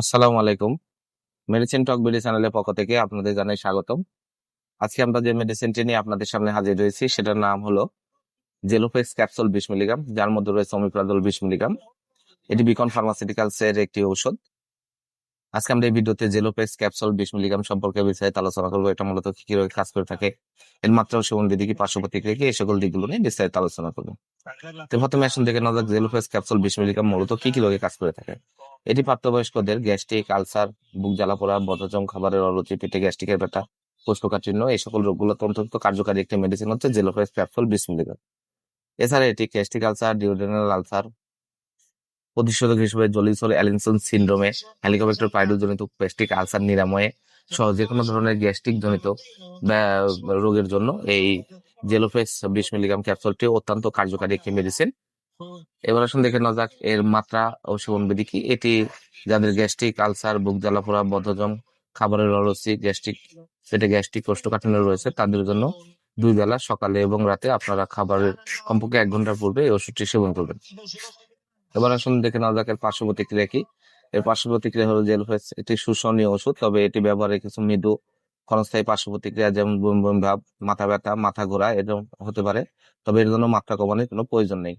আসসালামু আলাইকুম। মেডিসিন টক বিডি চ্যানেলের পক্ষ থেকে আপনাদের জানাই স্বাগতম। আজকে আমরা যে মেডিসিনটি নিয়ে আপনাদের সামনে হাজির হয়েছি সেটার নাম হলো জেলোফেক্স ক্যাপসুল 20 মিলিগ্রাম, যার মধ্যে রয়েছে অমিপ্রাজল 20 মিলিগ্রাম। এটি বিকন ফার্মাসিউটিক্যালস এর একটি ঔষধ। আজকে আমরা এই ভিডিওতে জেলোফেক্স ক্যাপসুল 20 মিলিগ্রাম সম্পর্কে বিস্তারিত আলোচনা করবো। এটা মূলত কি কিভাবে কাজ করে থাকে, এর মাত্রা ও সেবন বিধি কি, পার্শ্ব প্রতিক্রিয়া কি, এই সকল দিকগুলো নিয়ে বিস্তারিত আলোচনা করবো। তো প্রথমে আসুন দেখে নেওয়া যাক জেলোফেক্স ক্যাপসুল 20 মিলিগ্রাম মূলত কি কি রোগে কাজ করে থাকে। এটি প্রাপ্তবয়স্কদের গ্যাস্ট্রিক, আলসার, বুক জ্বালাপোড়া, বদহজম, খাবারের অরুচি, পেটে গ্যাস্ট্রিকের ব্যথা, কোষ্ঠকাঠিন্য, এই সকল রোগগুলোতে অন্তর্ভুক্ত কার্যকারী একটি মেডিসিন হচ্ছে জেলোফেক্স ক্যাপসুল 20 মিলিগ্রাম। এছাড়া এটি গ্যাস্ট্রিক আলসার, ডিওডেনাল আলসার প্রতিষেধক হিসেবে জলিসল অ্যালিনসন সিন্ড্রোমে, হেলিকোব্যাক্টার পাইরোস জনিত গ্যাস্ট্রিক আলসার নিরাময়ে সহ যে কোনো ধরনের গ্যাস্ট্রিক জনিত রোগের জন্য এই জেলোফেক্স 20 মিলিগ্রাম ক্যাপসুলটি অত্যন্ত কার্যকারী একটি মেডিসিন। এবার আসুন দেখে নেওয়া যাক এর মাত্রা ও সেবন বিধি কি। এটি যাদের গ্যাস্ট্রিক আলসার, বুক জ্বালাপোড়া, বদহজম, খাবারের অরুচি, পেটে গ্যাস্ট্রিক, কোষ্ঠকাঠিন্য রয়েছে তাদের জন্য 2 বেলা সকালে এবং রাতে আপনারা খাবারের কমপক্ষে 1 ঘন্টা পূর্বে এই ওষুধটি সেবন করবেন। এবার আসুন দেখে নেওয়া যাক এর পার্শ্ব প্রতিক্রিয়া কি। এর পার্শ্ব প্রতিক্রিয়া হলো জেলফেক্স একটি সুসহনীয় ওষুধ, তবে এটি ব্যবহারে কিছু মৃদু ক্ষণস্থায়ী পার্শ্ব প্রতিক্রিয়া যেমন বমি বমি ভাব, মাথা ব্যথা, মাথা ঘোরা এরকম হতে পারে, তবে এর জন্য মাত্রা কমানোর কোনো প্রয়োজন নেই।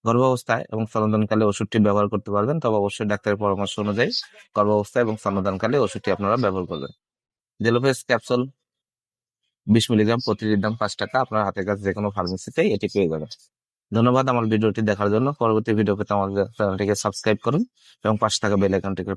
গর্ভাবস্থায় এবং স্তন্যদানকালে ওষুধটি ব্যবহার করতে পারবেন, তবে অবশ্যই ডাক্তারের পরামর্শ অনুযায়ী গর্ভাবস্থায় এবং স্তন্যদানকালে ওষুধটি আপনারা ব্যবহার করবেন। জেলোফেক্স ক্যাপসুল 20 মিলিগ্রাম প্রতিটির দাম 5 টাকা। আপনার হাতের কাছে যে কোনো ফার্মেসিতেই এটি পেয়ে যাবেন। ধন্যবাদ আমার ভিডিওটি দেখার জন্য। পরবর্তী ভিডিও পেতে আমাদের চ্যানেলটিকে সাবস্ক্রাইব করুন এবং পাশে থাকা বেল আইকনটিকে